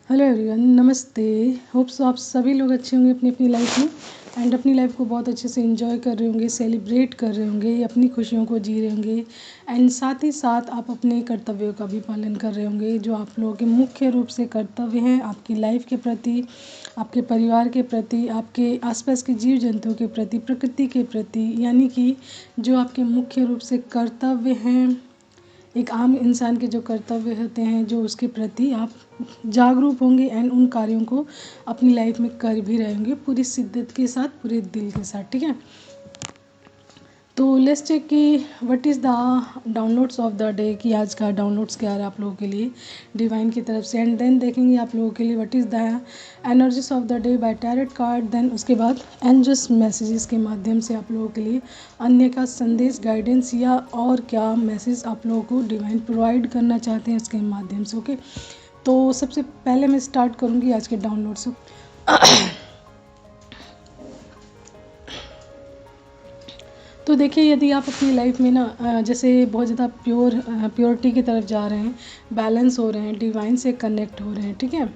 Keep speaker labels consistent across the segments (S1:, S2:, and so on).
S1: Hello everyone, नमस्ते। Hope so आप सभी लोग अच्छे होंगे अपनी अपनी लाइफ में एंड अपनी लाइफ को बहुत अच्छे से एंजॉय कर रहे होंगे, सेलिब्रेट कर रहे होंगे, अपनी खुशियों को जी रहे होंगे एंड साथ ही साथ आप अपने कर्तव्यों का भी पालन कर रहे होंगे, जो आप लोगों के मुख्य रूप से कर्तव्य हैं आपकी लाइफ के प्रति, आपके परिवार के प्रति, आपके आसपास के जीव जंतुओं के प्रति, प्रकृति के प्रति, यानी कि जो आपके मुख्य रूप से कर्तव्य हैं, एक आम इंसान के जो कर्तव्य होते हैं, जो उसके प्रति आप जागरूक होंगे एंड उन कार्यों को अपनी लाइफ में कर भी रहे होंगे पूरी शिद्दत के साथ, पूरे दिल के साथ। ठीक है, तो लेट्स चेक कि what is the downloads of the day, कि आज का डाउनलोड्स क्या है आप लोगों के लिए डिवाइन की तरफ से। एंड देन देखेंगे आप लोगों के लिए what is the energies of the day by tarot card. Then उसके बाद एंजल्स मैसेजेस के माध्यम से आप लोगों के लिए अन्य का संदेश, गाइडेंस या और क्या मैसेज आप लोगों को डिवाइन प्रोवाइड करना चाहते हैं इसके माध्यम से। ओके, तो सबसे पहले मैं स्टार्ट करूँगी आज के डाउनलोड से। तो देखिए, यदि आप अपनी लाइफ में ना जैसे बहुत ज़्यादा प्योरिटी की तरफ जा रहे हैं, बैलेंस हो रहे हैं, डिवाइन से कनेक्ट हो रहे हैं, ठीक है,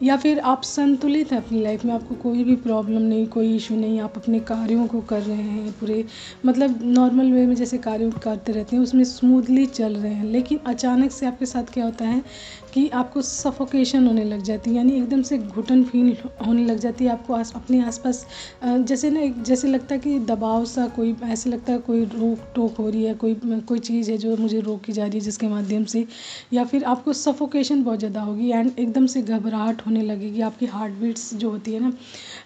S1: या फिर आप संतुलित हैं अपनी लाइफ में, आपको कोई भी प्रॉब्लम नहीं, कोई इशू नहीं, आप अपने कार्यों को कर रहे हैं पूरे मतलब नॉर्मल वे में जैसे कार्यों करते रहते हैं उसमें स्मूथली चल रहे हैं, लेकिन अचानक से आपके साथ क्या होता है कि आपको सफोकेशन होने लग जाती है, यानी एकदम से घुटन फील होने लग जाती है आपको अपने आसपास। जैसे ना जैसे लगता है कि दबाव सा, कोई ऐसे लगता है कोई रोक टोक हो रही है, कोई चीज़ है जो मुझे रोकी जा रही है जिसके माध्यम से, या फिर आपको सफोकेशन बहुत ज़्यादा होगी एंड एकदम से घबराहट होने लगेगी, आपकी हार्ट बीट्स जो होती है ना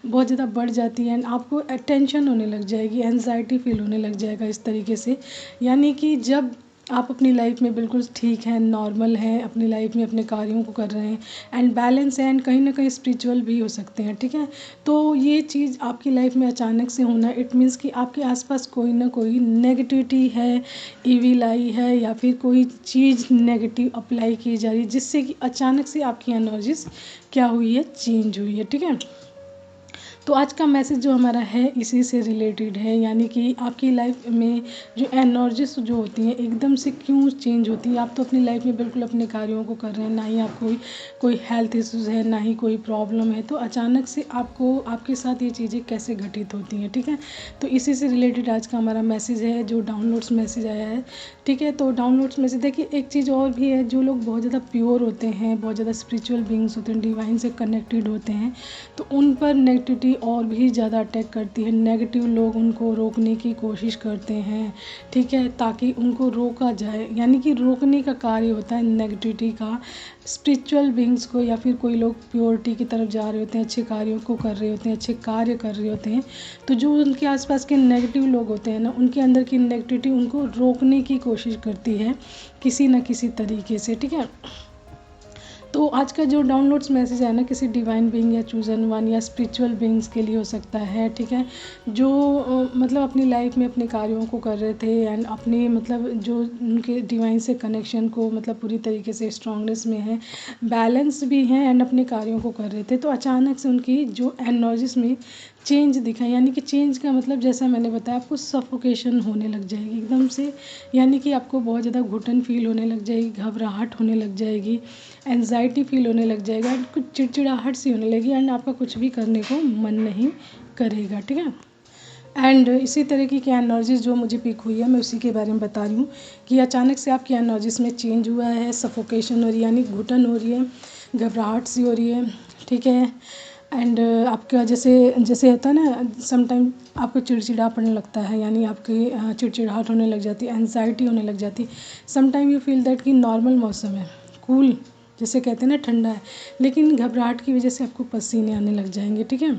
S1: बहुत ज़्यादा बढ़ जाती है एंड आपको टेंशन होने लग जाएगी, एंजाइटी फील होने लग जाएगा इस तरीके से। यानी कि जब आप अपनी लाइफ में बिल्कुल ठीक हैं, नॉर्मल हैं, अपनी लाइफ में अपने कार्यों को कर रहे हैं एंड बैलेंस है एंड कहीं ना कहीं स्पिरिचुअल भी हो सकते हैं, ठीक है, तो ये चीज़ आपकी लाइफ में अचानक से होना, इट मीन्स कि आपके आसपास कोई ना कोई नेगेटिविटी है, ईविल आई है, या फिर कोई चीज़ नेगेटिव अप्लाई की जा रही है जिससे कि अचानक से आपकी एनर्जीज क्या हुई है, चेंज हुई है। ठीक है, तो आज का मैसेज जो हमारा है इसी से रिलेटेड है, यानी कि आपकी लाइफ में जो एनर्जीज जो होती हैं एकदम से क्यों चेंज होती है। आप तो अपनी लाइफ में बिल्कुल अपने कार्यों को कर रहे हैं, ना ही आपको कोई हेल्थ इश्यूज़ है, ना ही कोई प्रॉब्लम है, तो अचानक से आपके साथ ये चीज़ें कैसे घटित होती हैं। ठीक है, तो इसी से रिलेटेड आज का हमारा मैसेज है जो डाउनलोड्स मैसेज आया है। ठीक है, तो डाउनलोड्स मैसेज देखिए, एक चीज़ और भी है, जो लोग बहुत ज़्यादा प्योर होते हैं, बहुत ज़्यादा स्पिरिचुअल बीइंग्स होते हैं, डिवाइन से कनेक्टेड होते हैं, तो उन पर नेगेटिविटी और भी ज़्यादा अटैक करती है, नेगेटिव लोग उनको रोकने की कोशिश करते हैं, ठीक है, ताकि उनको रोका जाए, यानी कि रोकने का कार्य होता है नेगेटिविटी का स्पिरिचुअल बीइंग्स को, या फिर कोई लोग प्योरिटी की तरफ जा रहे होते हैं, अच्छे कार्यों को कर रहे होते हैं, अच्छे कार्य कर रहे होते हैं, तो जो उनके आसपास के नेगेटिव लोग होते हैं ना, उनके अंदर की नेगेटिविटी उनको रोकने की कोशिश करती है किसी न किसी तरीके से। ठीक है, तो आज का जो डाउनलोड्स मैसेज है ना, किसी डिवाइन बीइंग या चूजन वन या स्पिरिचुअल बीइंग्स के लिए हो सकता है, ठीक है, जो मतलब अपनी लाइफ में अपने कार्यों को कर रहे थे एंड अपने मतलब जो उनके डिवाइन से कनेक्शन को मतलब पूरी तरीके से स्ट्रांगनेस में है, बैलेंस भी हैं एंड अपने कार्यों को कर रहे थे, तो अचानक से उनकी जो एनर्जीज में चेंज दिखा, यानी कि चेंज का मतलब जैसा मैंने बताया आपको सफोकेशन होने लग जाएगी एकदम से, यानी कि आपको बहुत ज़्यादा घुटन फील होने लग जाएगी, घबराहट होने लग जाएगी, एंजाइटी फील होने लग जाएगा, कुछ चिड़चिड़ाहट सी होने लगेगी एंड आपका कुछ भी करने को मन नहीं करेगा। ठीक है, एंड इसी तरीके की एनर्जीज जो मुझे पिक हुई है मैं उसी के बारे में बता रही हूँ कि अचानक से आपकी एनर्जीज में चेंज हुआ है, सफोकेशन हो रही है, यानी घुटन हो रही है, घबराहट सी हो रही है, ठीक है, एंड आपका जैसे जैसे होता है ना, समटाइम आपको चिड़चिड़ापन लगता है, यानी आपकी चिड़चिड़ाहट होने लग जाती है, एंजाइटी होने लग जाती है, समटाइम यू फील दैट कि नॉर्मल मौसम है, कूल जैसे कहते हैं ना, ठंडा है, लेकिन घबराहट की वजह से आपको पसीने आने लग जाएंगे। ठीक है,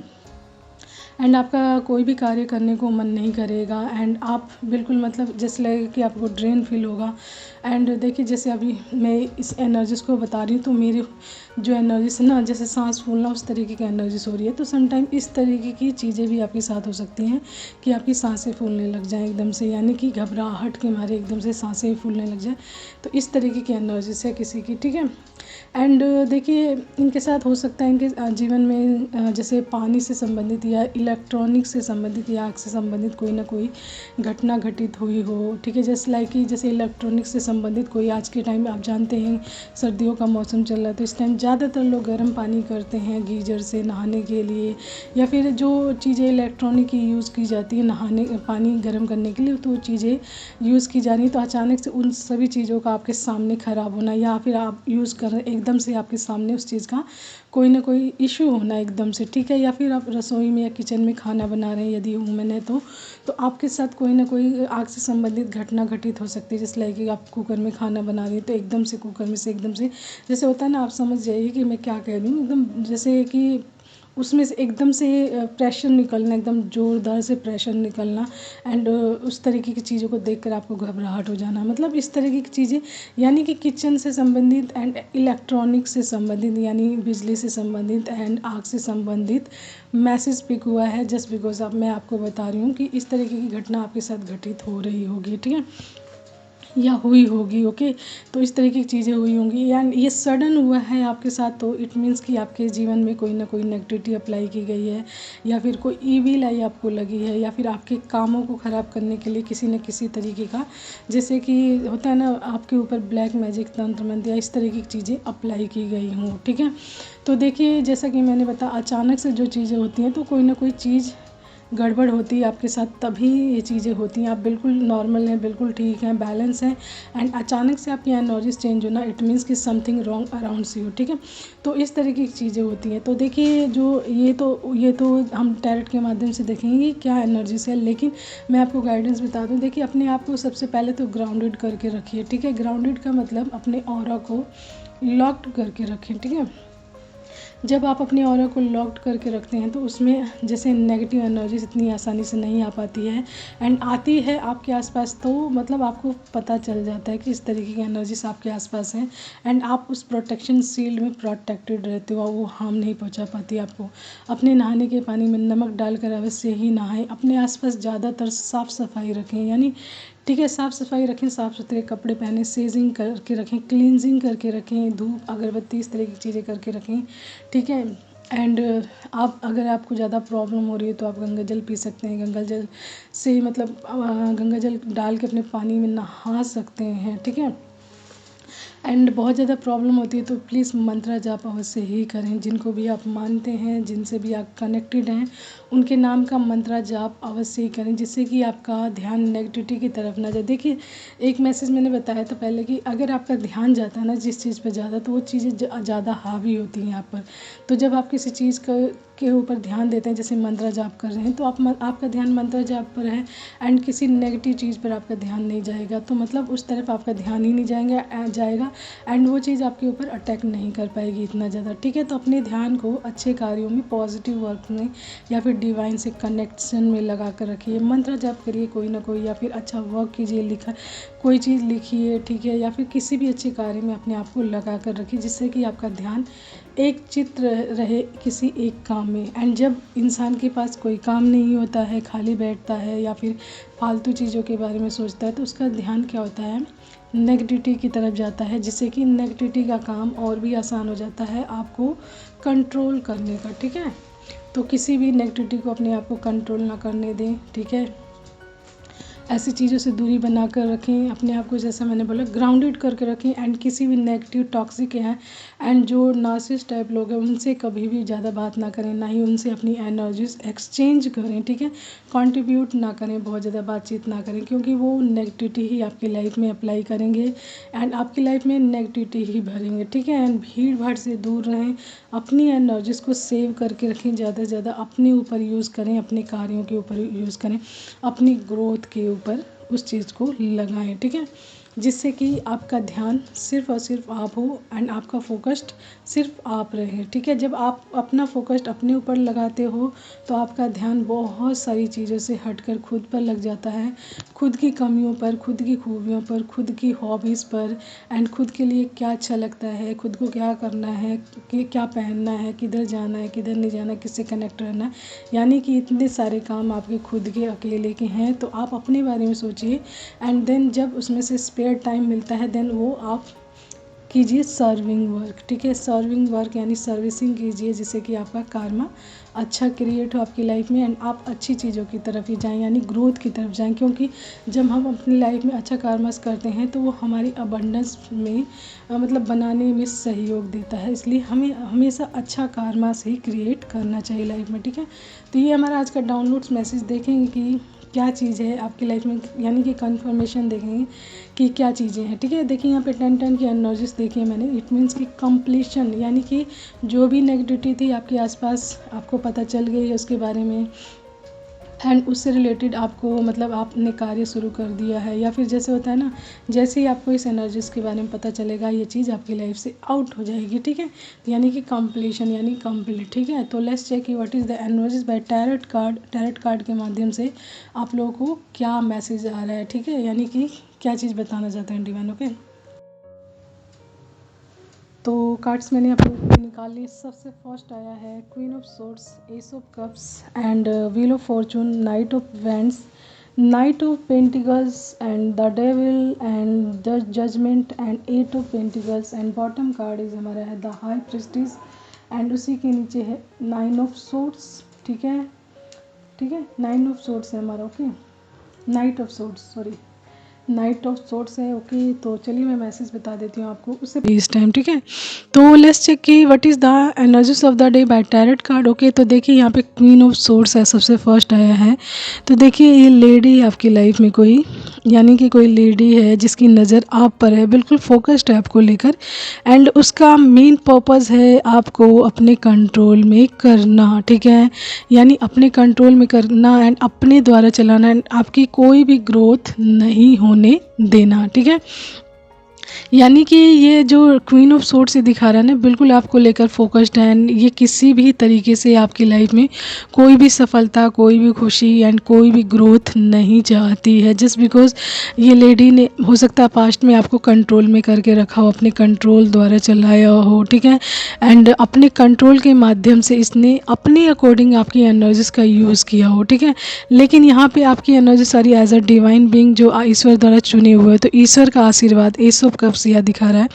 S1: एंड आपका कोई भी कार्य करने को मन नहीं करेगा एंड आप बिल्कुल मतलब जैसे लगे कि आपको ड्रेन फील होगा। एंड देखिए, जैसे अभी मैं इस एनर्जीज़ को बता रही हूँ, तो मेरी जो एनर्जीज है ना, जैसे सांस फूलना उस तरीके की एनर्जीज हो रही है, तो समटाइम इस तरीके की चीज़ें भी आपके साथ हो सकती हैं कि आपकी सांसें फूलने लग जाएं एकदम से, यानी कि घबराहट के मारे एकदम से सांसें फूलने लग जाए, तो इस तरीके की एनर्जीज है किसी की। ठीक है, एंड देखिए, इनके साथ हो सकता है इनके जीवन में जैसे पानी से संबंधित या इलेक्ट्रॉनिक से संबंधित या आग से संबंधित कोई ना कोई घटना घटित हुई हो, ठीक है। जैसे इलेक्ट्रॉनिक से संबंधित कोई, आज के टाइम में आप जानते हैं सर्दियों का मौसम चल रहा है, तो इस टाइम ज़्यादातर लोग गर्म पानी करते हैं गीजर से नहाने के लिए, या फिर जो चीज़ें इलेक्ट्रॉनिक की यूज़ की जाती है नहाने पानी गर्म करने के लिए, तो वो चीज़ें यूज़ की जा रही, तो अचानक से उन सभी चीज़ों का आपके सामने ख़राब होना, या फिर आप यूज़ कर रहे एकदम से आपके सामने उस चीज़ का कोई ना कोई इशू होना एकदम से, ठीक है। या फिर आप रसोई में या किचन में खाना बना रहे हैं, यदि वूमेन है तो आपके साथ कोई ना कोई आग से संबंधित घटना घटित हो सकती है। जैसे लाइक कि आप कुकर में खाना बना रही हैं, तो एकदम से कुकर में से एकदम से, जैसे होता है ना, आप समझ जाइए कि मैं क्या कह रही हूँ, एकदम जैसे कि उसमें से एकदम से प्रेशर निकलना, एकदम ज़ोरदार से प्रेशर निकलना, एंड उस तरीके की चीज़ों को देखकर आपको घबराहट हो जाना, मतलब इस तरीके की चीज़ें, यानी कि किचन से संबंधित एंड इलेक्ट्रॉनिक से संबंधित, यानी बिजली से संबंधित एंड आग से संबंधित मैसेज पिक हुआ है, जस्ट बिकॉज अब मैं आपको बता रही हूँ कि इस तरीके की घटना आपके साथ घटित हो रही होगी, ठीक है, या हुई होगी, ओके। तो इस तरीके की चीज़ें हुई होंगी, या ये सडन हुआ है आपके साथ, तो इट मीन्स कि आपके जीवन में कोई ना कोई नेगेटिविटी अप्लाई की गई है, या फिर कोई ईविल आई आपको लगी है, या फिर आपके कामों को ख़राब करने के लिए किसी न किसी तरीके का, जैसे कि होता है ना, आपके ऊपर ब्लैक मैजिक, तंत्र मंत्र या इस तरीके की चीज़ें अप्लाई की गई हों, ठीक है। तो देखिए, जैसा कि मैंने बताया, अचानक से जो चीज़ें होती हैं, तो कोई ना कोई चीज़ गड़बड़ होती है आपके साथ, तभी ये चीज़ें होती हैं। आप बिल्कुल नॉर्मल हैं, बिल्कुल ठीक हैं, बैलेंस हैं, एंड अचानक से आपकी एनर्जीज चेंज होना, इट मीन्स कि समथिंग रॉन्ग अराउंड्स यू, ठीक है। तो इस तरीके की चीज़ें होती हैं। तो देखिए, जो ये तो हम टैरोट के माध्यम से देखेंगे क्या एनर्जीज है, लेकिन मैं आपको गाइडेंस बता दूं। देखिए, अपने आप को सबसे पहले तो ग्राउंडेड करके रखिए, ठीक है। ग्राउंडेड का मतलब अपने ऑरा को लॉक्ड करके रखें, ठीक है। जब आप अपने ऑरा को लॉक्ड करके रखते हैं, तो उसमें जैसे नेगेटिव एनर्जीज इतनी आसानी से नहीं आ पाती है, एंड आती है आपके आसपास, तो मतलब आपको पता चल जाता है कि इस तरीके की एनर्जीज आपके आसपास हैं, एंड आप उस प्रोटेक्शन शील्ड में प्रोटेक्टेड रहते हो, और वो हार्म नहीं पहुंचा पाती आपको। अपने नहाने के पानी में नमक डालकर अवश्य ही नहाएं। अपने आसपास ज़्यादातर साफ़ सफाई रखें, यानी ठीक है, साफ़ सफाई रखें, साफ़ सुथरे कपड़े पहने, सेजिंग करके रखें, क्लींजिंग करके रखें, धूप अगरबत्ती इस तरह की चीज़ें करके रखें, ठीक है। एंड आप, अगर आपको ज़्यादा प्रॉब्लम हो रही है, तो आप गंगा जल पी सकते हैं। गंगा जल से मतलब गंगा जल डाल के अपने पानी में नहा सकते हैं, ठीक है। एंड बहुत ज़्यादा प्रॉब्लम होती है, तो प्लीज़ मंत्रा जाप अवश्य ही करें। जिनको भी आप मानते हैं, जिनसे भी आप कनेक्टेड हैं, उनके नाम का मंत्रा जाप अवश्य ही करें, जिससे कि आपका ध्यान नेगेटिविटी की तरफ ना जाए। देखिए, एक मैसेज मैंने बताया था पहले कि अगर आपका ध्यान जाता है ना जिस चीज़ पर ज़्यादा, तो वो चीज़ें ज़्यादा हावी होती हैं आप पर। तो जब आप किसी चीज़ के ऊपर ध्यान देते हैं, जैसे मंत्रा जाप कर रहे हैं, तो आपका ध्यान मंत्रा जाप पर है, एंड किसी नेगेटिव चीज़ पर आपका ध्यान नहीं जाएगा, तो मतलब उस तरफ आपका ध्यान ही नहीं जाएगा, एंड वो चीज़ आपके ऊपर अटैक नहीं कर पाएगी इतना ज़्यादा, ठीक है। तो अपने ध्यान को अच्छे कार्यों में, पॉजिटिव वर्क में, या फिर डिवाइन से कनेक्शन में लगा कर रखिए। मंत्र जाप करिए कोई ना कोई, या फिर अच्छा वर्क कीजिए, कोई चीज़ लिखिए, ठीक है, या फिर किसी भी अच्छे कार्य में अपने आप को लगा कर रखिए, जिससे कि आपका ध्यान एक चित्र रहे किसी एक काम में। एंड जब इंसान के पास कोई काम नहीं होता है, खाली बैठता है, या फिर फालतू चीज़ों के बारे में सोचता है, तो उसका ध्यान क्या होता है, नेगेटिविटी की तरफ जाता है, जिससे कि नेगेटिविटी का काम और भी आसान हो जाता है आपको कंट्रोल करने का, ठीक है। तो किसी भी नेगेटिविटी को अपने आप को कंट्रोल ना करने दें, ठीक है। ऐसी चीज़ों से दूरी बना कर रखें, अपने आप को जैसा मैंने बोला ग्राउंडेड करके रखें, एंड किसी भी नेगेटिव टॉक्सिक हैं एंड जो नार्सिसिस्ट टाइप लोग हैं, उनसे कभी भी ज़्यादा बात ना करें, ना ही उनसे अपनी एनर्जीज एक्सचेंज करें, ठीक है। कंट्रीब्यूट ना करें, बहुत ज़्यादा बातचीत ना करें, क्योंकि वो नेगेटिविटी ही आपकी लाइफ में अप्लाई करेंगे, एंड आपकी लाइफ में नेगेटिविटी ही भरेंगे, ठीक है। एंड भीड़ भाड़ से दूर रहें, अपनी एनर्जीज को सेव करके रखें, ज़्यादा से ज़्यादा अपने ऊपर यूज़ करें, अपने कार्यों के ऊपर यूज़ करें, अपनी ग्रोथ के ऊपर उस चीज़ को लगाएं, ठीक है, जिससे कि आपका ध्यान सिर्फ और सिर्फ आप हो, एंड आपका फोकस्ड सिर्फ आप रहे, ठीक है। जब आप अपना फोकस्ड अपने ऊपर लगाते हो, तो आपका ध्यान बहुत सारी चीज़ों से हटकर खुद पर लग जाता है, खुद की कमियों पर, खुद की खूबियों पर, खुद की हॉबीज़ पर, एंड खुद के लिए क्या अच्छा लगता है, खुद को क्या करना है, कि क्या पहनना है, किधर जाना है, किधर नहीं जाना, किससे कनेक्ट रहना है, यानी कि इतने सारे काम आपके खुद के अकेले के हैं। तो आप अपने बारे में सोचिए, एंड देन जब उसमें से स्पेयर टाइम मिलता है, देन वो आप कीजिए सर्विंग वर्क, ठीक है। सर्विंग वर्क यानी सर्विसिंग कीजिए, जिससे कि आपका कार्मा अच्छा क्रिएट हो आपकी लाइफ में एंड आप अच्छी चीज़ों की तरफ ही जाएं, यानी ग्रोथ की तरफ जाएं। क्योंकि जब हम अपनी लाइफ में अच्छा कार्मास करते हैं तो वो हमारी अबंडेंस में मतलब बनाने में सहयोग देता है। इसलिए हमें हमेशा अच्छा कार्मास ही क्रिएट करना चाहिए लाइफ में, ठीक है। तो ये हमारा आज का डाउनलोड्स मैसेज, देखेंगे कि क्या चीज़ है आपकी लाइफ में, यानी कि कंफर्मेशन देखेंगे कि क्या चीज़ें हैं, ठीक है। देखिए यहाँ पे 10 की एनर्जीज देखी है मैंने। इट मीन्स कि कंप्लीशन, यानी कि जो भी नेगेटिविटी थी आपके आसपास आपको पता चल गई है उसके बारे में एंड उससे रिलेटेड आपको मतलब आपने कार्य शुरू कर दिया है, या फिर जैसे होता है ना, जैसे ही आपको इस एनर्जीज के बारे में पता चलेगा ये चीज़ आपकी लाइफ से आउट हो जाएगी, ठीक है। यानी कि कंप्लीशन यानी कंप्लीट, ठीक है। तो let's check what is the energies by tarot card. Tarot card के माध्यम से आप लोगों को क्या मैसेज आ रहा है, ठीक है, यानी कि क्या चीज़ बताना चाहते हैं डिवाइन, ओके। तो कार्ड्स मैंने अपने लिए निकाल लिए। सबसे फर्स्ट आया है queen of swords, ace of cups and wheel of fortune, knight of wands, knight of pentacles and the devil and the judgement and 8 of pentacles and bottom card is हमारा है द हाई प्रिस्टिस एंड उसी के नीचे है 9 of swords, ठीक है, ठीक है। 9 ऑफ सोर्ड्स है हमारा, okay. Night of swords, sorry, night of sorts है, ओके। तो चलिए मैं मैसेज बता देती हूँ आपको उससे इस टाइम, ठीक है। तो लेट्स चेक कि what is the energies of the day by tarot card, okay. तो देखिए यहाँ पे क्वीन ऑफ सोर्ट्स है, सबसे फर्स्ट आया है। तो देखिए ये लेडी है आपकी लाइफ में कोई, यानी कि कोई लेडी है जिसकी नज़र आप पर है, बिल्कुल फोकस्ड है आपको लेकर एंड उसका मेन पर्पज़ है आपको अपने कंट्रोल में करना, ठीक है। यानी अपने कंट्रोल में करना एंड अपने द्वारा चलाना एंड आपकी कोई भी ग्रोथ नहीं होने देना, ठीक है। यानी कि ये जो क्वीन ऑफ सोर्ड्स से दिखा रहा है ना, बिल्कुल आपको लेकर फोकस्ड है एंड ये किसी भी तरीके से आपकी लाइफ में कोई भी सफलता, कोई भी खुशी एंड कोई भी ग्रोथ नहीं चाहती है। जस्ट बिकॉज ये लेडी ने हो सकता है पास्ट में आपको कंट्रोल में करके रखा हो, अपने कंट्रोल द्वारा चलाया हो, ठीक है। एंड अपने कंट्रोल के माध्यम से इसने अपने अकॉर्डिंग आपकी एनर्जीज का यूज़ किया हो, ठीक है। लेकिन यहाँ पे आपकी एनर्जी सारी एज अ डिवाइन बीइंग जो ईश्वर द्वारा चुने हुए, तो ईश्वर का आशीर्वाद, एस ऑफ कप्स यह दिखा रहा है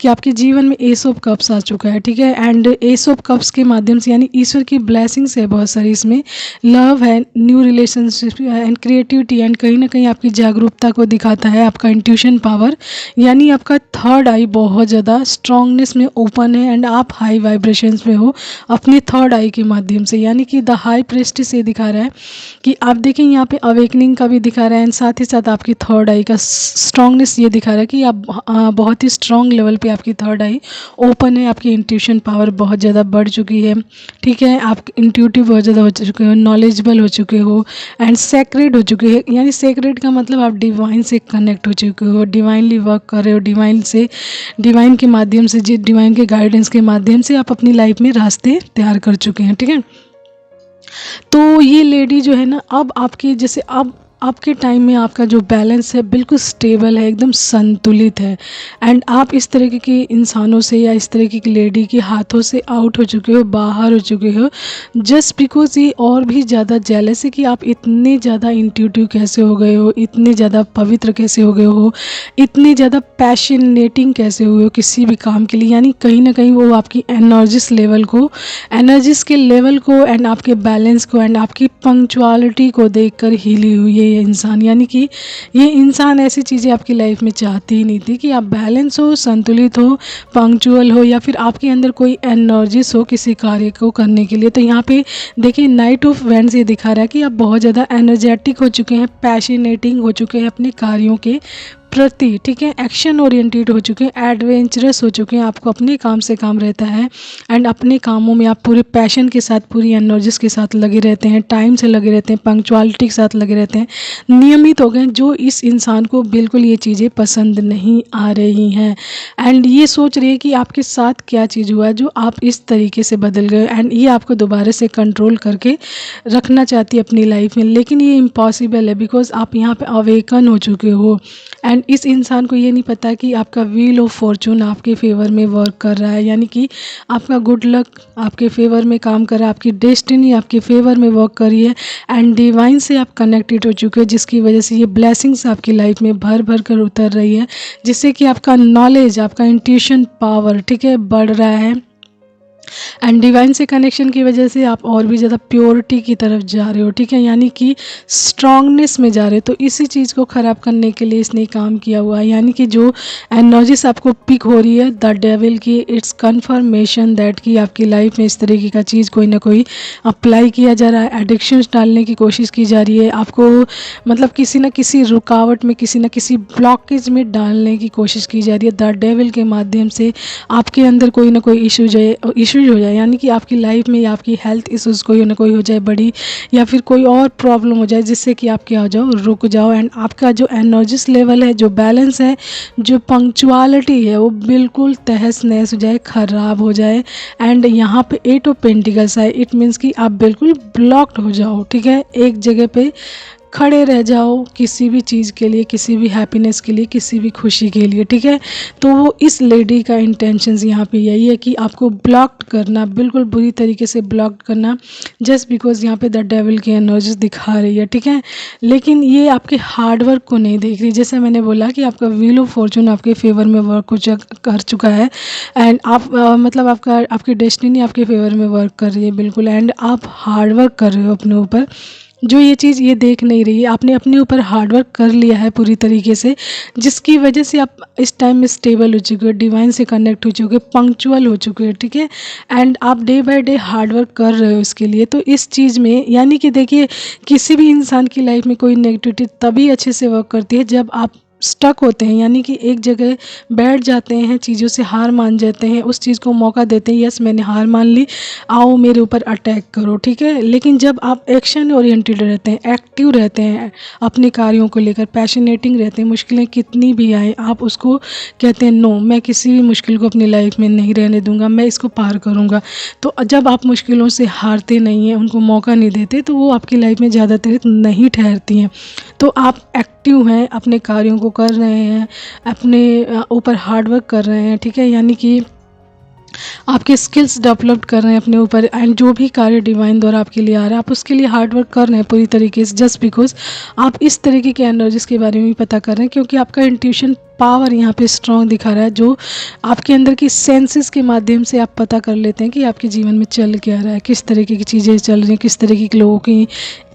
S1: कि आपके जीवन में एस ऑफ कप्स आ चुका है, ठीक है। एंड एस ऑफ कप्स के माध्यम से यानी ईश्वर की ब्लेसिंग्स है बहुत सारी, इसमें लव है, new relationship and creativity and कहीं ना कहीं आपकी जागरूकता को दिखाता है, आपका इंट्यूशन पावर, यानी आपका थर्ड आई बहुत ज़्यादा स्ट्रांगनेस में ओपन है एंड आप हाई वाइब्रेशंस में हो अपनी थर्ड आई के माध्यम से। यानी कि द हाई प्रेस्टिस ये दिखा रहा है कि आप देखें यहाँ पे अवेकनिंग का भी दिखा रहा है एंड साथ ही साथ आपकी थर्ड आई का स्ट्रांगनेस ये दिखा रहा है कि आप बहुत ही स्ट्रांग लेवल पे आपकी थर्ड आई ओपन है, आपकी इंट्यूशन पावर बहुत ज़्यादा बढ़ चुकी है, ठीक है। आप इंट्यूटिव बहुत ज़्यादा हो चुके हो, नॉलेजेबल हो चुके हो एंड सेक्रेड हो चुके हैं। यानी सेक्रेड का मतलब आप डिवाइन से कनेक्ट हो चुके हो, डिवाइनली वर्क कर रहे हो, डिवाइन के माध्यम से, डिवाइन के गाइडेंस के माध्यम से आप अपनी लाइफ में रास्ते तैयार कर चुके हैं, ठीक है। तो ये लेडी जो है ना, अब आपकी जैसे अब आपके टाइम में आपका जो बैलेंस है बिल्कुल स्टेबल है, एकदम संतुलित है एंड आप इस तरीके के इंसानों से या इस तरीके की लेडी के हाथों से आउट हो चुके हो, बाहर हो चुके हो, जस्ट बिकॉज ये और भी ज़्यादा जेलस है कि आप इतने ज़्यादा इंट्यूटिव कैसे हो गए हो, इतने ज़्यादा पवित्र कैसे हो गए हो, इतने ज़्यादा पैशनेटिंग कैसे हुए हो किसी भी काम के लिए। यानी कहीं ना कहीं वो आपकी एनर्जीज के लेवल को एंड आपके बैलेंस को एंड आपकी पंक्चुअलिटी को देखकर हिली हुई है ये इंसान। यानी कि ये इंसान ऐसी चीज़ें आपकी लाइफ में चाहती ही नहीं थी कि आप बैलेंस हो, संतुलित हो, पंक्चुअल हो या फिर आपके अंदर कोई एनर्जीज हो किसी कार्य को करने के लिए। तो यहाँ पे देखिए नाइट ऑफ वैंड्स ये दिखा रहा है कि आप बहुत ज़्यादा एनर्जेटिक हो चुके हैं, पैशनेटिंग हो चुके हैं अपने कार्यों के प्रति, ठीक है, एक्शन ओरिएंटेड हो चुके हैं, एडवेंचरस हो चुके हैं, आपको अपने काम से काम रहता है एंड अपने कामों में आप पूरे पैशन के साथ, पूरी एनर्जीज के साथ लगे रहते हैं, टाइम से लगे रहते हैं, पंक्चुअलिटी के साथ लगे रहते हैं, नियमित हो गए, जो इस इंसान को बिल्कुल ये चीज़ें पसंद नहीं आ रही हैं एंड ये सोच रही है कि आपके साथ क्या चीज़ हुआ जो आप इस तरीके से बदल गए एंड ये आपको दोबारा से कंट्रोल करके रखना चाहती है अपनी लाइफ में। लेकिन ये इम्पॉसिबल है बिकॉज आप यहाँ पे अवेकन हो चुके हो एंड एंड इस इंसान को ये नहीं पता कि आपका व्हील ऑफ फॉर्चून आपके फेवर में वर्क कर रहा है, यानी कि आपका गुड लक आपके फेवर में काम कर रहा है, आपकी डेस्टिनी आपके फेवर में वर्क कर रही है एंड डिवाइन से आप कनेक्टेड हो चुके हो, जिसकी वजह से ये ब्लेसिंग्स आपकी लाइफ में भर भर कर उतर रही है, जिससे कि आपका नॉलेज, आपका इंट्यूशन पावर, ठीक है, बढ़ रहा है एंड डिवाइन से कनेक्शन की वजह से आप और भी ज़्यादा प्योरिटी की तरफ जा रहे हो, ठीक है, यानी कि स्ट्रांगनेस में जा रहे हो। तो इसी चीज़ को ख़राब करने के लिए इसने काम किया हुआ है, यानी कि जो एनर्जीज आपको पिक हो रही है द डेविल की, इट्स कन्फर्मेशन दैट कि आपकी लाइफ में इस तरीके का चीज़ कोई ना कोई अप्लाई किया जा रहा है, एडिक्शंस डालने की कोशिश की जा रही है, आपको मतलब किसी न किसी रुकावट में, किसी न किसी ब्लॉकेज में डालने की कोशिश की जा रही है द डेविल के माध्यम से। आपके अंदर कोई ना कोई इशूज हो जाए, यानी कि आपकी लाइफ में या आपकी हेल्थ इश्यूज़ कोई ना कोई हो जाए बड़ी, या फिर कोई और प्रॉब्लम हो जाए जिससे कि आप क्या हो जाओ, रुक जाओ एंड आपका जो एनर्जीस लेवल है, जो बैलेंस है, जो पंक्चुअलिटी है, वो बिल्कुल तहस नहस हो जाए, ख़राब हो जाए। एंड यहाँ पे 8 ऑफ पेंटिकल्स है, इट मीन्स कि आप बिल्कुल ब्लॉक्ड हो जाओ, ठीक है, एक जगह पे खड़े रह जाओ किसी भी चीज़ के लिए, किसी भी हैप्पीनेस के लिए, किसी भी खुशी के लिए, ठीक है। तो वो इस लेडी का इंटेंशंस यहाँ पे यही है कि आपको ब्लॉक्ड करना, बिल्कुल बुरी तरीके से ब्लॉक्ड करना, जस्ट बिकॉज यहाँ पे द डेविल की एनर्जीज दिखा रही है, ठीक है। लेकिन ये आपके हार्डवर्क को नहीं देख रही। जैसे मैंने बोला कि आपका व्हील ऑफ फॉर्चून आपके फेवर में वर्क कर चुका है एंड आप मतलब आपकी डेस्टिनी आपके फेवर में वर्क कर रही है बिल्कुल, एंड आप हार्डवर्क कर रहे हो अपने ऊपर। जो ये चीज़ ये देख नहीं रही है, आपने अपने ऊपर हार्डवर्क कर लिया है पूरी तरीके से, जिसकी वजह से आप इस टाइम में स्टेबल हो चुके हो, डिवाइन से कनेक्ट हो चुके हो, पंक्चुअल हो चुके हो, ठीक है, एंड आप डे बाय डे हार्डवर्क कर रहे हो इसके लिए। तो इस चीज़ में यानी कि देखिए, किसी भी इंसान की लाइफ में कोई नेगेटिविटी तभी अच्छे से वर्क करती है जब आप स्टक होते हैं, यानी कि एक जगह बैठ जाते हैं, चीज़ों से हार मान जाते हैं, उस चीज़ को मौका देते हैं, यस मैंने हार मान ली, आओ मेरे ऊपर अटैक करो, ठीक है। लेकिन जब आप एक्शन ओरिएंटेड रहते हैं, एक्टिव रहते हैं अपने कार्यों को लेकर, पैशनेटिंग रहते हैं, मुश्किलें कितनी भी आए आप उसको कहते हैं नो, मैं किसी भी मुश्किल को अपनी लाइफ में नहीं रहने दूंगा, मैं इसको पार करूंगा। तो जब आप मुश्किलों से हारते नहीं हैं, उनको मौका नहीं देते, तो वो आपकी लाइफ में ज़्यादातर नहीं ठहरती हैं। तो आप एक्टिव हैं, अपने कार्यों को कर रहे हैं, अपने ऊपर हार्डवर्क कर रहे हैं, ठीक है, यानी कि आपके स्किल्स डेवलप कर रहे हैं अपने ऊपर, एंड जो भी कार्य डिवाइन द्वारा आपके लिए आ रहा है आप उसके लिए हार्डवर्क कर रहे हैं पूरी तरीके से, जस्ट बिकॉज आप इस तरीके के एनर्जीज के बारे में भी पता कर रहे हैं, क्योंकि आपका इंट्यूशन पावर यहाँ पे स्ट्रॉन्ग दिखा रहा है, जो आपके अंदर की सेंसेस के माध्यम से आप पता कर लेते हैं कि आपके जीवन में चल क्या रहा है, किस तरीके की चीज़ें चल रही हैं, किस तरीके के लोगों की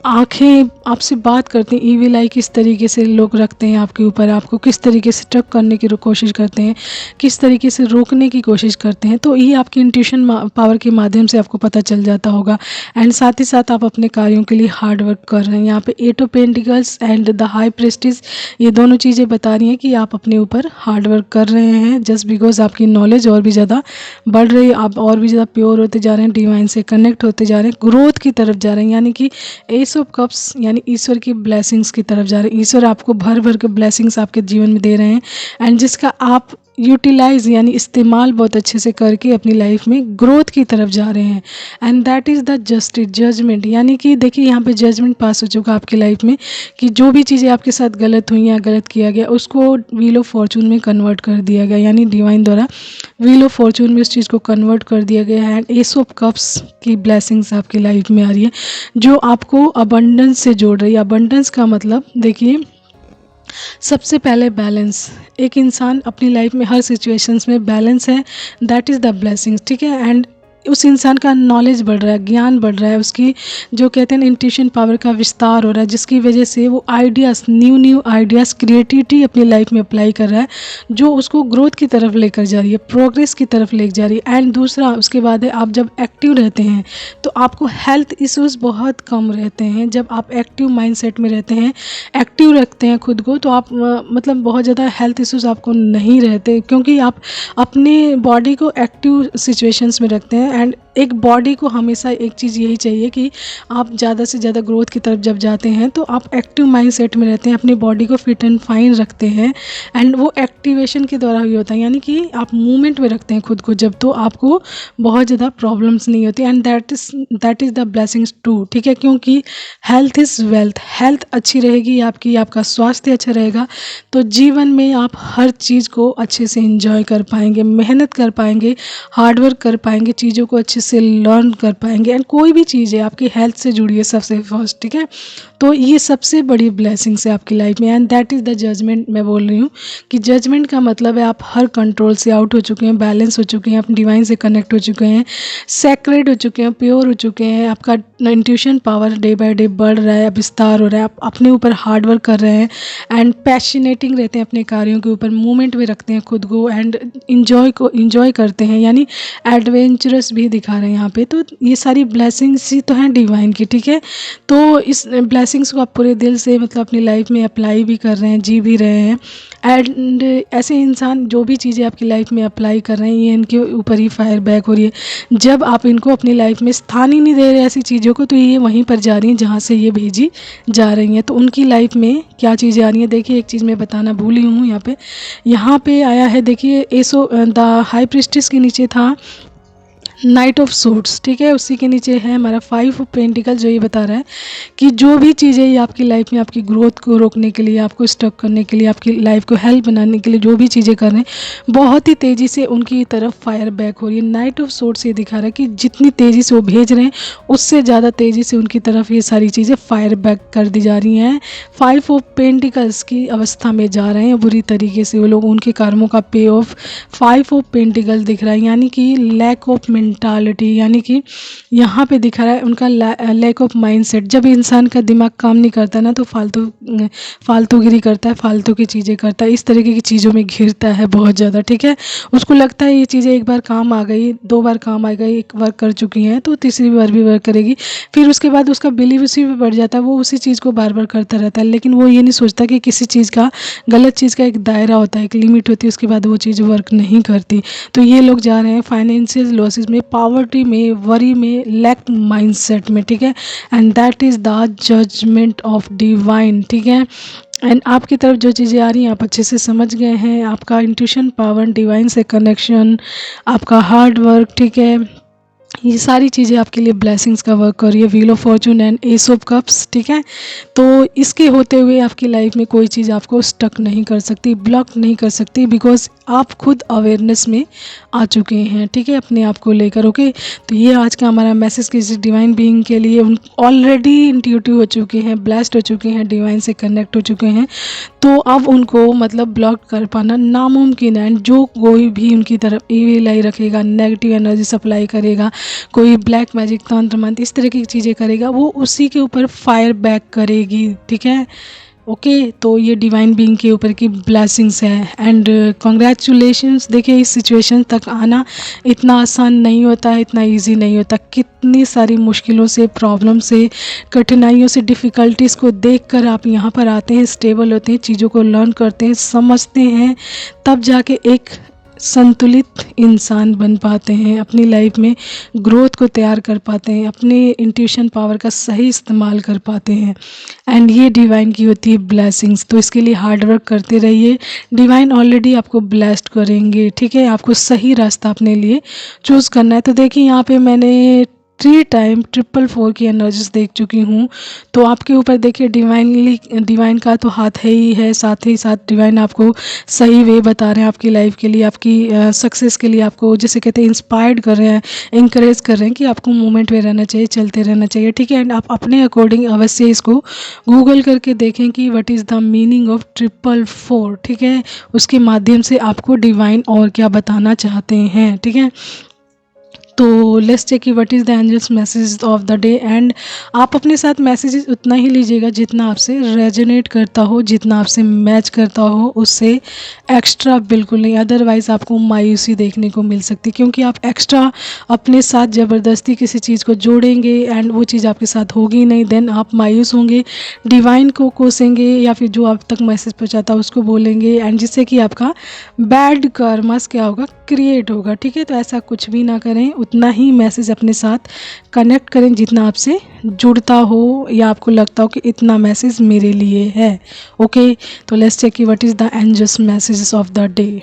S1: आंखें आपसे बात करती हैं, ईविल आई किस तरीके से लोग रखते हैं आपके ऊपर, आपको किस तरीके से ट्रक करने की कोशिश करते हैं, किस तरीके से रोकने की कोशिश करते हैं। तो ये आपकी इंट्यूशन पावर के माध्यम से आपको पता चल जाता होगा, एंड साथ ही साथ आप अपने कार्यों के लिए हार्ड वर्क कर रहे हैं। यहाँ पे 8 of pentacles and the high prestige, ये दोनों चीज़ें बता रही हैं कि आप अपने ऊपर हार्ड वर्क कर रहे हैं, जस्ट बिकॉज आपकी नॉलेज और भी ज़्यादा बढ़ रही है, आप और भी ज़्यादा प्योर होते जा रहे हैं, डिवाइन से कनेक्ट होते जा रहे हैं, ग्रोथ की तरफ जा रहे हैं, यानी कि एस ऑफ कप्स यानी ईश्वर की ब्लेसिंग्स की तरफ जा रहे हैं। ईश्वर आपको भर भर के ब्लेसिंग्स आपके जीवन में दे रहे हैं, एंड जिसका आप यूटिलाइज यानी इस्तेमाल बहुत अच्छे से करके अपनी लाइफ में ग्रोथ की तरफ जा रहे हैं, and that is the justice judgement, यानी कि देखिए यहाँ पे जजमेंट पास हो चुका आपकी लाइफ में कि जो भी चीज़ें आपके साथ गलत हुई या गलत किया गया उसको व्हील ऑफ फॉर्चून में कन्वर्ट कर दिया गया, यानी डिवाइन द्वारा व्हील ऑफ फॉर्चून में उस चीज़ को कन्वर्ट कर दिया गया है, एंड एस ऑफ कप्स की ब्लेसिंग्स आपकी लाइफ में आ रही है जो आपको अबंडेंस से जोड़ रही है। अबंडेंस का मतलब देखिए, सबसे पहले बैलेंस, एक इंसान अपनी लाइफ में हर सिचुएशंस में बैलेंस है, दैट इज़ द ब्लेसिंग्स, ठीक है, एंड उस इंसान का नॉलेज बढ़ रहा है, ज्ञान बढ़ रहा है, उसकी जो कहते हैं इंट्यूशन पावर का विस्तार हो रहा है, जिसकी वजह से वो आइडियाज़, न्यू आइडियाज़, क्रिएटिविटी अपनी लाइफ में अप्लाई कर रहा है, जो उसको ग्रोथ की तरफ लेकर जा रही है, प्रोग्रेस की तरफ लेकर जा रही है। एंड दूसरा उसके बाद है, आप जब एक्टिव रहते हैं तो आपको हेल्थ इश्यूज़ बहुत कम रहते हैं। जब आप एक्टिव माइंडसेट में रहते हैं, एक्टिव रखते हैं खुद को, तो आप मतलब बहुत ज़्यादा हेल्थ इश्यूज़ आपको नहीं रहते, क्योंकि आप अपने बॉडी को एक्टिव सिचुएशंस में रखते हैं, है। एंड एक बॉडी को हमेशा एक चीज़ यही चाहिए कि आप ज़्यादा से ज़्यादा ग्रोथ की तरफ जब जाते हैं तो आप एक्टिव माइंड सेट में रहते हैं, अपनी बॉडी को फिट एंड फाइन रखते हैं। एंड वो एक्टिवेशन के द्वारा ही होता है, यानी कि आप मूवमेंट में रखते हैं खुद को जब, तो आपको बहुत ज़्यादा प्रॉब्लम्स नहीं होती। And that is the blessings too, ठीक है, क्योंकि हेल्थ इज़ वेल्थ। हेल्थ अच्छी रहेगी आपकी, आपका स्वास्थ्य अच्छा रहेगा, तो जीवन में आप हर चीज़ को अच्छे से एंजॉय कर पाएंगे, मेहनत कर पाएंगे, हार्डवर्क कर पाएंगे, चीज़ों को अच्छे से लर्न कर पाएंगे। एंड कोई भी चीज़ है आपकी हेल्थ से जुड़ी है सबसे फर्स्ट, ठीक है। तो ये सबसे बड़ी ब्लेसिंग्स है आपकी लाइफ में। And that is the judgement. मैं बोल रही हूँ कि जजमेंट का मतलब है आप हर कंट्रोल से आउट हो चुके हैं, बैलेंस हो चुके हैं, अपने डिवाइन से कनेक्ट हो चुके हैं, सैक्रेड हो चुके हैं, प्योर हो चुके हैं। आपका intuition power day by day बढ़ रहा है, विस्तार हो रहा है, आप अपने ऊपर हार्ड वर्क कर रहे हैं एंड पैशनेटिंग रहते हैं अपने कार्यों के ऊपर, मूवमेंट में रखते हैं खुद को एंड इंजॉय करते हैं, यानी एडवेंचरस भी दिखा रहे हैं यहाँ पे। तो ये सारी ब्लेसिंग्स ही तो हैं डिवाइन की, ठीक है। तो इस ब्लेसिंग्स को आप पूरे दिल से मतलब अपनी लाइफ में अप्लाई भी कर रहे हैं, जी भी रहे हैं। एंड ऐसे इंसान जो भी चीज़ें आपकी लाइफ में अप्लाई कर रहे हैं, ये इनके ऊपर ही फायर बैक हो रही है। जब आप इनको अपनी लाइफ में स्थान ही नहीं दे रहे ऐसी चीज़ों को, तो ये वहीं पर जा रही हैं जहाँ से ये भेजी जा रही हैं। तो उनकी लाइफ में क्या चीज़ें आ रही हैं, देखिए एक चीज़ मैं बताना भूल ही हूँ। यहाँ पे आया है, देखिए एसो द हाई प्रिस्टेस के नीचे था नाइट ऑफ सूट्स, ठीक है। उसी के नीचे है हमारा 5 ऑफ पेंटिकल, जो ये बता रहा है कि जो भी चीज़ें ये आपकी लाइफ में आपकी ग्रोथ को रोकने के लिए, आपको स्टक करने के लिए, आपकी लाइफ को हेल्प बनाने के लिए जो भी चीज़ें कर रहे हैं, बहुत ही तेज़ी से उनकी तरफ फायर बैक हो रही है। नाइट ऑफ सूट्स ये दिखा रहा है कि जितनी तेज़ी से वो भेज रहे हैं उससे ज़्यादा तेज़ी से उनकी तरफ ये सारी चीज़ें फायर बैक कर दी जा रही हैं। 5 ऑफ पेंटिकल्स की अवस्था में जा रहे हैं बुरी तरीके से वो लोग, उनके कर्मों का पे ऑफ 5 ऑफ पेंटिकल दिख रहा है, यानी कि लैक ऑफ मेंटालिटी, यानी कि यहाँ पे दिखा रहा है उनका लैक ऑफ माइंडसेट। जब इंसान का दिमाग काम नहीं करता ना तो फालतूगिरी करता है, फालतू की चीज़ें करता है, इस तरीके की चीज़ों में घिरता है बहुत ज़्यादा, ठीक है। उसको लगता है ये चीज़ें एक बार काम आ गई, 2 बार काम आ गई, एक बार कर चुकी हैं तो तीसरी बार भी वर्क करेगी। फिर उसके बाद उसका बिलीव उसी पे बढ़ जाता है, वो उसी चीज़ को बार बार करता रहता है। लेकिन वो ये नहीं सोचता कि किसी चीज़ का, गलत चीज़ का एक दायरा होता है, एक लिमिट होती है, उसके बाद वो चीज़ वर्क नहीं करती। तो ये लोग जा रहे हैं फाइनेंशियल लॉसेस में, पावर्टी में, वरी में, लैक माइंडसेट में, ठीक है। And that is the judgement of divine, ठीक है। एंड आपकी तरफ जो चीज़ें आ रही हैं आप अच्छे से समझ गए हैं। आपका इंट्यूशन पावर, डिवाइन से कनेक्शन, आपका हार्ड वर्क, ठीक है, ये सारी चीज़ें आपके लिए ब्लेसिंग्स का वर्क कर रही है। Wheel of Fortune and S of cups, ठीक है। तो इसके होते हुए आपकी लाइफ में कोई चीज़ आपको स्टक नहीं कर सकती, ब्लॉक नहीं कर सकती, बिकॉज आप खुद अवेयरनेस में आ चुके हैं, ठीक है, अपने आप को लेकर। ओके, तो ये आज का हमारा मैसेज किसी डिवाइन बीइंग के लिए, उन ऑलरेडी इंट्यूटिव हो चुके हैं, ब्लेस्ड हो चुके हैं, डिवाइन से कनेक्ट हो चुके हैं, तो अब उनको मतलब ब्लॉक कर पाना नामुमकिन है। एंड जो कोई भी उनकी तरफ ईविल आई रखेगा, नेगेटिव एनर्जी सप्लाई करेगा, कोई ब्लैक मैजिक, तंत्र मंत्र, इस तरह की चीज़ें करेगा, वो उसी के ऊपर फायर बैक करेगी, ठीक है। ओके, तो ये डिवाइन बीइंग के ऊपर की ब्लेसिंग्स है। And congratulations. देखिए इस सिचुएशन तक आना इतना आसान नहीं होता है, इतना इजी नहीं होता। कितनी सारी मुश्किलों से, प्रॉब्लम से, कठिनाइयों से, डिफ़िकल्टीज़ को देखकर आप यहाँ पर आते हैं, स्टेबल होते हैं, चीज़ों को लर्न करते हैं, समझते हैं, तब जाके एक संतुलित इंसान बन पाते हैं, अपनी लाइफ में ग्रोथ को तैयार कर पाते हैं, अपने इंट्यूशन पावर का सही इस्तेमाल कर पाते हैं। एंड ये डिवाइन की होती है ब्लेसिंग्स। तो इसके लिए हार्ड वर्क करते रहिए, डिवाइन ऑलरेडी आपको ब्लेस्ड करेंगे, ठीक है। आपको सही रास्ता अपने लिए चूज़ करना है। तो देखिए यहाँ पे मैंने 3 टाइम 444 की एनर्जीज देख चुकी हूँ। तो आपके ऊपर देखिए डिवाइन का तो हाथ है ही है, साथ ही साथ डिवाइन आपको सही वे बता रहे हैं आपकी लाइफ के लिए, आपकी सक्सेस के लिए, आपको जैसे कहते हैं इंस्पायर्ड कर रहे हैं, इंकरेज कर रहे हैं कि आपको मूवमेंट में रहना चाहिए, चलते रहना चाहिए, ठीक है। एंड आप अपने अकॉर्डिंग अवश्य इसको गूगल करके देखें कि what is the meaning of 444, ठीक है। उसके माध्यम से आपको डिवाइन और क्या बताना चाहते हैं, ठीक है। तो लेट्स चेक कि what is the angels message of the day. एंड आप अपने साथ मैसेजेस उतना ही लीजिएगा जितना आपसे रेजोनेट करता हो, जितना आपसे मैच करता हो, उससे एक्स्ट्रा बिल्कुल नहीं। अदरवाइज़ आपको मायूसी देखने को मिल सकती है, क्योंकि आप एक्स्ट्रा अपने साथ ज़बरदस्ती किसी चीज़ को जोड़ेंगे एंड वो चीज़ आपके साथ होगी नहीं, देन आप मायूस होंगे, डिवाइन को कोसेंगे, या फिर जो आप तक मैसेज पहुँचाता है उसको बोलेंगे, एंड जिससे कि आपका बैड कर्मस क्या होगा, क्रिएट होगा, ठीक है। तो ऐसा कुछ भी ना करें, उतना ही मैसेज अपने साथ कनेक्ट करें जितना आपसे जुड़ता हो या आपको लगता हो कि इतना मैसेज मेरे लिए है। ओके, तो लेट्स चेक कि what is the angels messages of the day.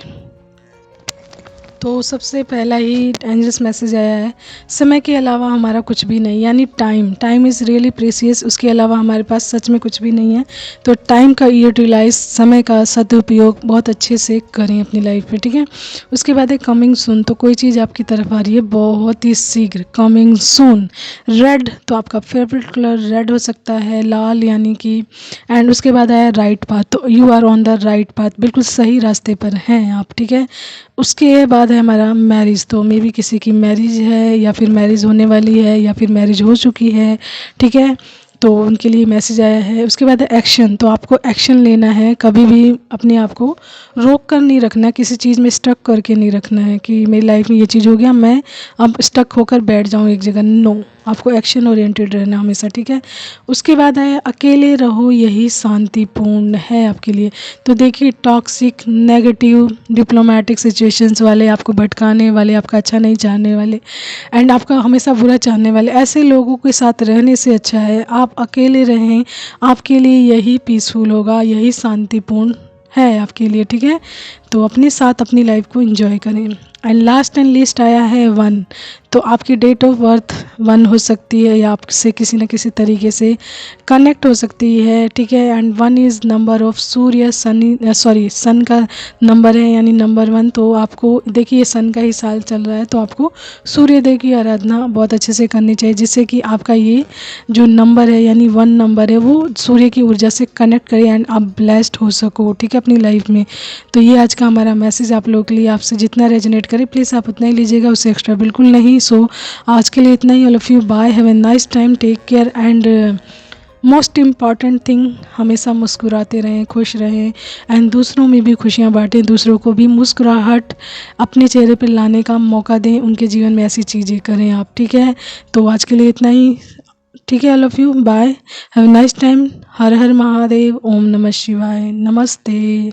S1: तो सबसे पहला ही एंजल्स मैसेज आया है, समय के अलावा हमारा कुछ भी नहीं, यानी टाइम इज़ रियली प्रेसियस। उसके अलावा हमारे पास सच में कुछ भी नहीं है। तो टाइम का यूटिलाइज, समय का सदुपयोग बहुत अच्छे से करें अपनी लाइफ में, ठीक है। उसके बाद है कमिंग सून, तो कोई चीज़ आपकी तरफ आ रही है बहुत ही शीघ्र, कमिंग सून। रेड, तो आपका फेवरेट कलर रेड हो सकता है, लाल यानी कि। एंड उसके बाद आया राइट पाथ, तो you are on the right path, बिल्कुल सही रास्ते पर हैं आप, ठीक है। उसके बाद है हमारा मैरिज, तो मे बी किसी की मैरिज है या फिर मैरिज होने वाली है या फिर मैरिज हो चुकी है, ठीक है, तो उनके लिए मैसेज आया है। उसके बाद है एक्शन, तो आपको एक्शन लेना है, कभी भी अपने आप को रोक कर नहीं रखना, किसी चीज़ में स्टक करके नहीं रखना है कि मेरी लाइफ में ये चीज़ हो गया मैं अब स्टक होकर बैठ जाऊँ एक जगह। नो, आपको एक्शन ओरिएंटेड रहना हमेशा, ठीक है। उसके बाद है अकेले रहो, यही शांतिपूर्ण है आपके लिए। तो देखिए, टॉक्सिक, नेगेटिव, डिप्लोमेटिक सिचुएशंस वाले, आपको भटकाने वाले, आपका अच्छा नहीं चाहने वाले एंड आपका हमेशा बुरा चाहने वाले, ऐसे लोगों के साथ रहने से अच्छा है आप अकेले रहें। आपके लिए यही पीसफुल होगा, यही शांतिपूर्ण है आपके लिए, ठीक है। तो अपने साथ अपनी लाइफ को एंजॉय करें। एंड लास्ट एंड लिस्ट आया है 1, तो आपकी डेट ऑफ बर्थ 1 हो सकती है या आपसे किसी न किसी तरीके से कनेक्ट हो सकती है, ठीक है। एंड 1 इज़ नंबर ऑफ सूर्य, सन का नंबर है यानी नंबर 1। तो आपको देखिए सन का ही साल चल रहा है, तो आपको सूर्य देव की आराधना बहुत अच्छे से करनी चाहिए, जिससे कि आपका ये जो नंबर है यानी 1 नंबर है वो सूर्य की ऊर्जा से कनेक्ट करे एंड आप ब्लेस्ड हो सको, ठीक है, अपनी लाइफ में। तो ये आज का हमारा मैसेज आप लोगों के लिए, आपसे जितना रेजोनेट करे प्लीज़ आप उतना ही लीजिएगा, उससे एक्स्ट्रा बिल्कुल नहीं। सो आज के लिए इतना ही। All of you bye, have a nice time, take care and most important thing, हमेशा मुस्कुराते रहें, खुश रहें एंड दूसरों में भी खुशियाँ बांटें, दूसरों को भी मुस्कुराहट अपने चेहरे पर लाने का मौका दें, उनके जीवन में ऐसी चीज़ें करें आप, ठीक है। तो आज के लिए इतना ही, ठीक है। All of you bye, have a nice time. हर हर महादेव, ओम नमः शिवाय, नमस्ते।